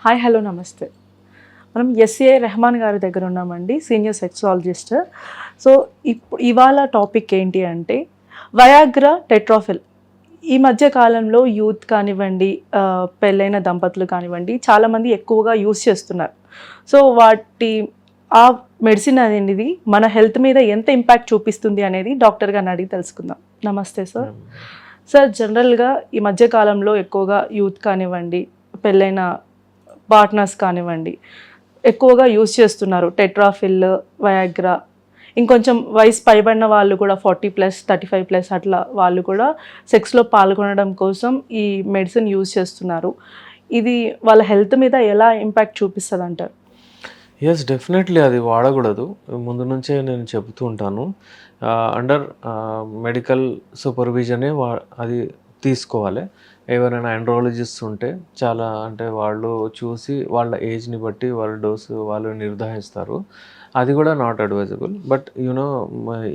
Hi hello నమస్తే. మనం SA Rahman గారి దగ్గర ఉన్నామండి, సీనియర్ సెక్సాలజిస్ట్. సో ఇవాళ టాపిక్ ఏంటి అంటే వయాగ్రా, టెట్రాఫిల్. ఈ మధ్య కాలంలో యూత్ కానివ్వండి, పెళ్ళైన దంపతులు కానివ్వండి, చాలామంది ఎక్కువగా యూస్ చేస్తున్నారు. సో ఆ మెడిసిన్ అనేది మన హెల్త్ మీద ఎంత ఇంపాక్ట్ చూపిస్తుంది అనేది డాక్టర్ గారిని అడిగి తెలుసుకుందాం. నమస్తే సార్. సార్, జనరల్గా ఈ మధ్య కాలంలో ఎక్కువగా యూత్ కానివ్వండి, పెళ్ళైన పార్ట్నర్స్ కానివ్వండి, ఎక్కువగా యూస్ చేస్తున్నారు టెట్రాఫిల్, వయాగ్రా. ఇంకొంచెం వయసు పైబడిన వాళ్ళు కూడా 40+, 35+ అట్లా వాళ్ళు కూడా సెక్స్లో పాల్గొనడం కోసం ఈ మెడిసిన్ యూజ్ చేస్తున్నారు. ఇది వాళ్ళ హెల్త్ మీద ఎలా ఇంపాక్ట్ చూపిస్తుంది అంటారు? యెస్, డెఫినెట్లీ అది వాడకూడదు. ముందు నుంచే నేను చెబుతూ ఉంటాను. అండర్ మెడికల్ సూపర్విజనే అది తీసుకోవాలి. ఎవరైనా ఎండ్రాలజిస్ట్ ఉంటే చాలా అంటే వాళ్ళు చూసి వాళ్ళ ఏజ్ని బట్టి వాళ్ళ డోసు వాళ్ళు నిర్ధారిస్తారు. అది కూడా నాట్ అడ్వైజబుల్. బట్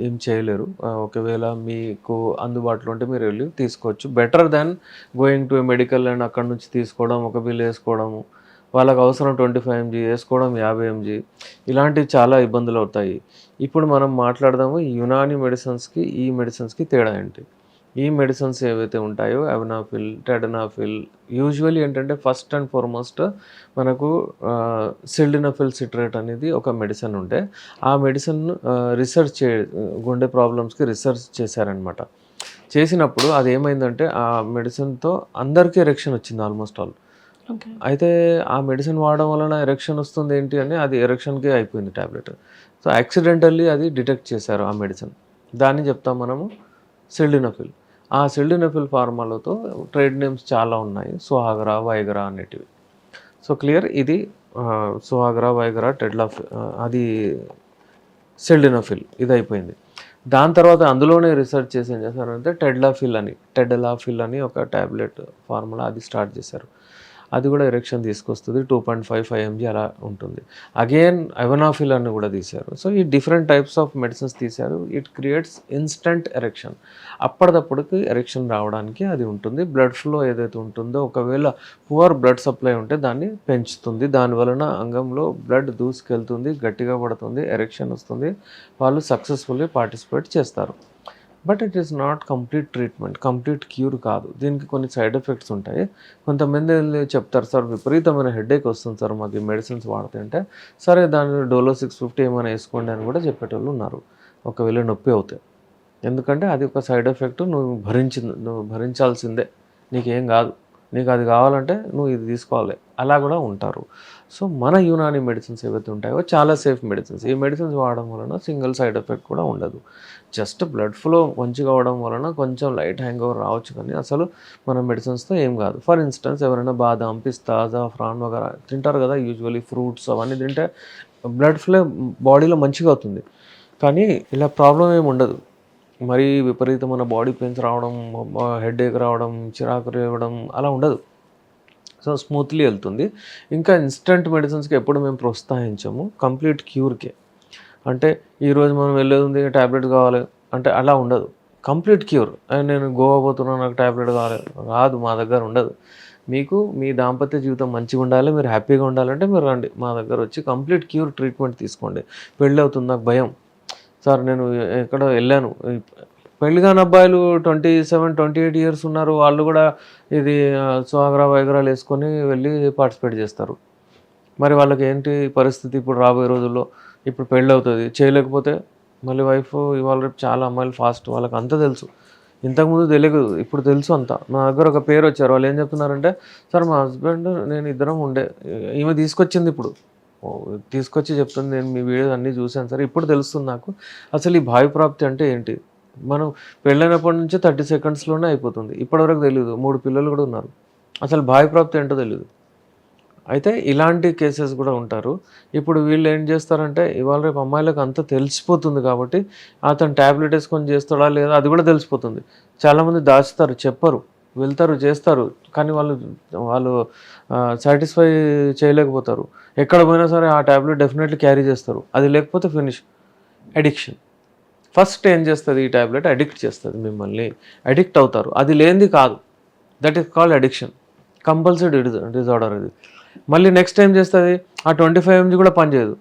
ఏం చేయలేరు. ఒకవేళ మీకు అందుబాటులో ఉంటే మీరు వెళ్ళి తీసుకోవచ్చు. Better than going to medical and అక్కడ నుంచి తీసుకోవడం, ఒక బిల్ వేసుకోవడము, వాళ్ళకి అవసరం 25 mg వేసుకోవడం 50 mg, ఇలాంటివి చాలా ఇబ్బందులు అవుతాయి. ఇప్పుడు మనం మాట్లాడదాము యునాని మెడిసిన్స్కి ఈ మెడిసిన్స్కి తేడా ఏంటి. ఈ మెడిసిన్స్ ఏవైతే ఉంటాయో అవనాఫిల్, టెడనాఫిల్, యూజువల్లీ ఏంటంటే ఫస్ట్ అండ్ ఫార్మోస్ట్ మనకు సిల్డినఫిల్ సిట్రేట్ అనేది ఒక మెడిసిన్ ఉంటే ఆ మెడిసిన్ రీసెర్చ్ గుండె ప్రాబ్లమ్స్కి రీసెర్చ్ చేశారనమాట. చేసినప్పుడు అది ఏమైందంటే ఆ మెడిసిన్తో అందరికీ ఎరెక్షన్ వచ్చింది ఆల్మోస్ట్ ఆల్. అయితే ఆ మెడిసిన్ వాడడం వలన ఎరెక్షన్ వస్తుంది ఏంటి అని అది ఎరెక్షన్కే అయిపోయింది ట్యాబ్లెట్. సో యాక్సిడెంటల్లీ అది డిటెక్ట్ చేశారు ఆ మెడిసిన్. దాన్ని చెప్తాం మనము సిల్డినఫిల్. ఆ సిల్డినఫిల్ ఫార్మాలతో ట్రేడ్ నేమ్స్ చాలా ఉన్నాయి, సుహాగ్రా, వైగ్రా అనేటివి. సో క్లియర్, ఇది సుహాగ్రా, వైగ్రా, అది సిల్డినఫిల్ ఇది అయిపోయింది. దాని తర్వాత అందులోనే రీసెర్చ్ చేసి ఏం చేశారంటే టెడలాఫిల్ అని ఒక ట్యాబ్లెట్ ఫార్ములా అది స్టార్ట్ చేశారు. అది కూడా ఎరెక్షన్ తీసుకొస్తుంది. 2.55 mg అలా ఉంటుంది. అగైన్ అవనాఫిల్ అని కూడా తీశారు. సో ఈ డిఫరెంట్ టైప్స్ ఆఫ్ మెడిసిన్స్ తీశారు. It creates instant erection. అప్పటిదప్పటికి ఎరెక్షన్ రావడానికి అది ఉంటుంది. బ్లడ్ ఫ్లో ఏదైతే ఉంటుందో ఒకవేళ పువర్ బ్లడ్ సప్లై ఉంటే దాన్ని పెంచుతుంది. దానివలన అంగంలో బ్లడ్ దూసుకెళ్తుంది, గట్టిగా పడుతుంది, ఎరెక్షన్ వస్తుంది, వాళ్ళు సక్సెస్ఫుల్లీ పార్టిసిపేట్ చేస్తారు. But it is not complete treatment, complete cure కాదు. దీనికి కొన్ని సైడ్ ఎఫెక్ట్స్ ఉంటాయి. కొంతమంది చెప్తారు, సార్ విపరీతమైన హెడేక్ వస్తుంది సార్ మాకు ఈ మెడిసిన్స్ వాడితే అంటే, సరే దాని డోలో 650 ఏమైనా వేసుకోండి అని కూడా చెప్పేటోళ్ళు ఉన్నారు ఒకవేళ నొప్పి అవుతాయి. ఎందుకంటే అది ఒక సైడ్ ఎఫెక్ట్, నువ్వు భరించాల్సిందే, నీకేం కాదు, నీకు అది కావాలంటే నువ్వు ఇది తీసుకోవాలి, అలా కూడా ఉంటారు. సో మన యునాని మెడిసిన్స్ ఏవైతే ఉంటాయో చాలా సేఫ్ మెడిసిన్స్. ఈ మెడిసిన్స్ వాడడం వలన సింగిల్ సైడ్ ఎఫెక్ట్ కూడా ఉండదు. జస్ట్ బ్లడ్ ఫ్లో మంచిగా అవడం వలన కొంచెం లైట్ హ్యాంగ్ ఓవర్ రావచ్చు, కానీ అసలు మన మెడిసిన్స్తో ఏం కాదు. ఫర్ ఇన్స్టెన్స్ ఎవరైనా బాదాం, పిస్తా, జాఫ్రాన్ వగైరా తింటారు కదా, యూజువల్లీ ఫ్రూట్స్ అవన్నీ తింటే బ్లడ్ ఫ్లో బాడీలో మంచిగా అవుతుంది. కానీ ఇలా ప్రాబ్లం ఏమి ఉండదు. మరీ విపరీతమైన బాడీ పెయిన్స్ రావడం, హెడేక్ రావడం, చిరాకు రావడం అలా ఉండదు. సో స్మూత్లీ వెళ్తుంది. ఇంకా ఇన్స్టెంట్ మెడిసిన్స్కి ఎప్పుడు మేము ప్రోత్సహించాము, కంప్లీట్ క్యూర్కే. అంటే ఈరోజు మనం వెళ్ళేది ఉంది, ట్యాబ్లెట్ కావాలి అంటే అలా ఉండదు. Complete cure. నేను గోవా పోతున్నాను, నాకు ట్యాబ్లెట్ కావాలి రాదు, మా దగ్గర ఉండదు. మీకు మీ దాంపత్య జీవితం మంచిగా ఉండాలి, మీరు హ్యాపీగా ఉండాలంటే మీరు రండి మా దగ్గర వచ్చి కంప్లీట్ క్యూర్ ట్రీట్మెంట్ తీసుకోండి. పెళ్ళి అవుతుంది, నాకు భయం సార్, నేను ఎక్కడో వెళ్ళాను, పెళ్లి కాని అబ్బాయిలు 27, 28 ఇయర్స్ ఉన్నారు, వాళ్ళు కూడా ఇది సుహాగ్రా, వైగ్రాలు వేసుకొని వెళ్ళి పార్టిసిపేట్ చేస్తారు. మరి వాళ్ళకి ఏంటి పరిస్థితి ఇప్పుడు రాబోయే రోజుల్లో? ఇప్పుడు పెళ్ళి అవుతుంది, చేయలేకపోతే మళ్ళీ వైఫ్, ఇవాళ రేపు చాలా అమ్మాయిలు ఫాస్ట్, వాళ్ళకి అంతా తెలుసు. ఇంతకుముందు తెలియదు, ఇప్పుడు తెలుసు అంతా. నా దగ్గర ఒక పేరు వచ్చారు, వాళ్ళు ఏం చెప్తున్నారంటే, సార్ మా హస్బెండ్ నేను ఇద్దరం ఉండే, ఈమె తీసుకొచ్చింది ఇప్పుడు తీసుకొచ్చి చెప్తుంది, నేను మీ వీడియోస్ అన్నీ చూశాను సార్, ఇప్పుడు తెలుస్తుంది నాకు అసలు ఈ భావి ప్రాప్తి అంటే ఏంటి. మనం పెళ్ళైనప్పటి నుంచి 30 సెకండ్స్లోనే అయిపోతుంది. ఇప్పటివరకు తెలియదు, 3 పిల్లలు కూడా ఉన్నారు, అసలు భావి ప్రాప్తి ఏంటో తెలియదు. అయితే ఇలాంటి కేసెస్ కూడా ఉంటారు. ఇప్పుడు వీళ్ళు ఏం చేస్తారంటే, ఇవాళ రేపు అమ్మాయిలకు అంతా తెలిసిపోతుంది కాబట్టి అతను ట్యాబ్లెట్ వేసుకొని చేస్తాడా లేదా అది కూడా తెలిసిపోతుంది. చాలామంది దాచుతారు, చెప్పరు, వెళ్తారు, చేస్తారు, కానీ వాళ్ళు సాటిస్ఫై చేయలేకపోతారు. ఎక్కడ పోయినా సరే ఆ ట్యాబ్లెట్ డెఫినెట్లీ క్యారీ చేస్తారు, అది లేకపోతే ఫినిష్. అడిక్షన్ ఫస్ట్ ఏం చేస్తుంది, ఈ ట్యాబ్లెట్ అడిక్ట్ చేస్తుంది, మిమ్మల్ని అడిక్ట్ అవుతారు. అది లేనిది కాదు, that is called addiction, compulsory disorder ఇది. మళ్ళీ నెక్స్ట్ టైం చేస్తుంది ఆ 25 mg కూడా పనిచేయదు,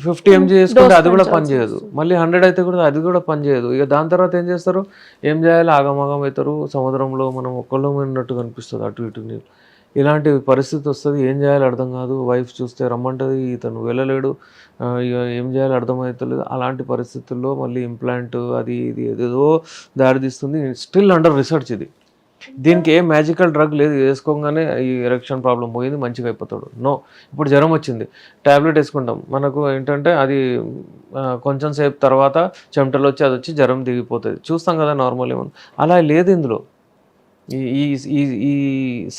50 mg చేసుకుంటే అది కూడా పనిచేయదు, మళ్ళీ 100 అయితే కూడా అది కూడా పనిచేయదు. ఇక దాని తర్వాత ఏం చేస్తారు, ఏం చేయాలి, ఆగమాగం అవుతారు. సముద్రంలో మనం ఒక్కళ్ళం ఉన్నట్టు కనిపిస్తుంది అటు ఇటు నీళ్ళు. ఇలాంటి పరిస్థితి వస్తుంది, ఏం చేయాలో అర్థం కాదు. వైఫ్ చూస్తే రమ్మంటుంది, ఇతను వెళ్ళలేడు, ఇక ఏం చేయాలో అర్థమవుతలేదు. అలాంటి పరిస్థితుల్లో మళ్ళీ ఇంప్లాంట్ అది ఇది ఏదేదో దారితీస్తుంది. స్టిల్ అండర్ రిసర్చ్ ఇది. దీనికి ఏ మ్యాజికల్ డ్రగ్ లేదు, వేసుకోగానే ఈ ఎరెక్షన్ ప్రాబ్లం పోయింది మంచిగా అయిపోతాడు. నో. ఇప్పుడు జ్వరం వచ్చింది, ట్యాబ్లెట్ వేసుకుంటాం, మనకు ఏంటంటే అది కొంచెం సేపు తర్వాత చెమటలు వచ్చి అది వచ్చి జ్వరం దిగిపోతుంది, చూస్తాం కదా నార్మల్ ఏమన్నా. అలా లేదు ఇందులో, ఈ ఈ ఈ ఈ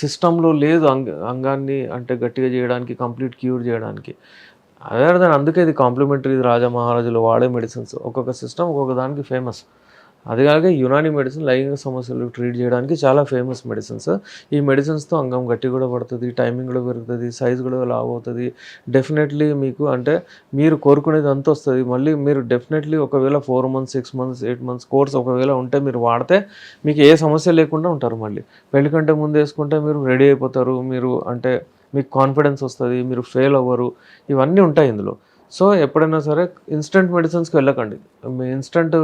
సిస్టంలో లేదు అంగాన్ని అంటే గట్టిగా చేయడానికి, కంప్లీట్ క్యూర్ చేయడానికి. అదర్ దాన్ అందుకే ఇది కాంప్లిమెంటరీ, రాజా మహారాజులు వాడే మెడిసిన్స్. ఒక్కొక్క సిస్టమ్ ఒక్కొక్క దానికి ఫేమస్. అది కాక యునాని మెడిసిన్ లైంగిక సమస్యలు ట్రీట్ చేయడానికి చాలా ఫేమస్ మెడిసిన్స్. ఈ మెడిసిన్స్తో అంగం గట్టి కూడా పడుతుంది, టైమింగ్ కూడా పెరుగుతుంది, సైజ్ కూడా లావ్ అవుతుంది. డెఫినెట్లీ మీకు అంటే మీరు కోరుకునేది అంత వస్తుంది. మళ్ళీ మీరు డెఫినెట్లీ ఒకవేళ 4 months 6 months 8 months కోర్స్ ఒకవేళ ఉంటే మీరు వాడితే మీకు ఏ సమస్య లేకుండా ఉంటారు. మళ్ళీ పెళ్లి కంటే ముందు వేసుకుంటే మీరు రెడీ అయిపోతారు, మీరు అంటే మీకు కాన్ఫిడెన్స్ వస్తుంది, మీరు ఫెయిల్ అవ్వరు, ఇవన్నీ ఉంటాయి ఇందులో. సో ఎప్పుడైనా సరే ఇన్స్టెంట్ మెడిసిన్స్కి వెళ్ళకండి. ఇన్స్టెంట్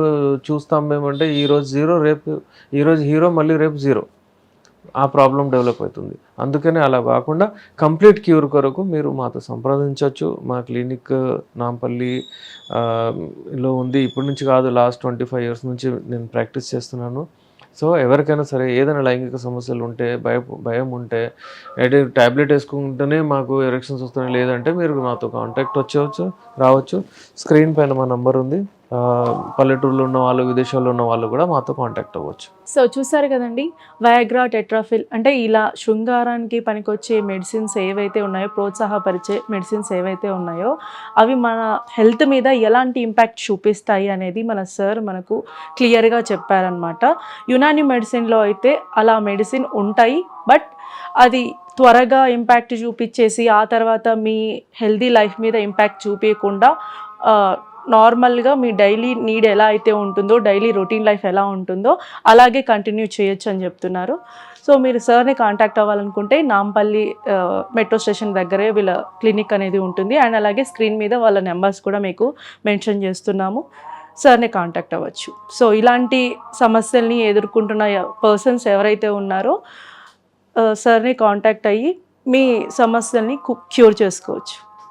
చూస్తాం మేమంటే ఈరోజు జీరో, రేపు ఈరోజు హీరో మళ్ళీ రేపు జీరో, ఆ ప్రాబ్లం డెవలప్ అవుతుంది. అందుకనే అలా కాకుండా కంప్లీట్ క్యూర్ కొరకు మీరు మాతో సంప్రదించవచ్చు. మా క్లినిక్ నాంపల్లి లో ఉంది. ఇప్పటి నుంచి కాదు, లాస్ట్ 25 years నుంచి నేను ప్రాక్టీస్ చేస్తున్నాను. సో ఎవరికైనా సరే ఏదైనా లైంగిక సమస్యలు ఉంటే, భయం ఉంటే, అంటే ట్యాబ్లెట్ వేసుకుంటేనే మాకు ఎరెక్షన్స్ వస్తున్నాయి లేదంటే మీరు మాతో కాంటాక్ట్ రావచ్చు. స్క్రీన్ పైన మా నంబర్ ఉంది. పల్లెటూరులో ఉన్న వాళ్ళు, విదేశాల్లో ఉన్న వాళ్ళు కూడా మాతో కాంటాక్ట్ అవ్వచ్చు. సో చూసారు కదండి, వయాగ్రా, టెట్రాఫిల్ అంటే ఇలా శృంగారానికి పనికొచ్చే మెడిసిన్స్ ఏవైతే ఉన్నాయో, ప్రోత్సాహపరిచే మెడిసిన్స్ ఏవైతే ఉన్నాయో అవి మన హెల్త్ మీద ఎలాంటి ఇంపాక్ట్ చూపిస్తాయి అనేది మన సార్ మనకు క్లియర్గా చెప్పారనమాట. యునాని మెడిసిన్లో అయితే అలా మెడిసిన్ ఉంటాయి, బట్ అది త్వరగా ఇంపాక్ట్ చూపించేసి ఆ తర్వాత మీ హెల్దీ లైఫ్ మీద ఇంపాక్ట్ చూపించకుండా నార్మల్గా మీ డైలీ నీడ్ ఎలా అయితే ఉంటుందో, డైలీ రొటీన్ లైఫ్ ఎలా ఉంటుందో అలాగే కంటిన్యూ చేయొచ్చు అని చెప్తున్నారు. సో మీరు సార్ని కాంటాక్ట్ అవ్వాలనుకుంటే నాంపల్లి మెట్రో స్టేషన్ దగ్గరే వీళ్ళ క్లినిక్ అనేది ఉంటుంది. అండ్ అలాగే స్క్రీన్ మీద వాళ్ళ నెంబర్స్ కూడా మీకు మెన్షన్ చేస్తున్నాము, సార్ని కాంటాక్ట్ అవ్వచ్చు. సో ఇలాంటి సమస్యల్ని ఎదుర్కొంటున్న పర్సన్స్ ఎవరైతే ఉన్నారో సార్ని కాంటాక్ట్ అయ్యి మీ సమస్యల్ని క్యూర్ చేసుకోవచ్చు.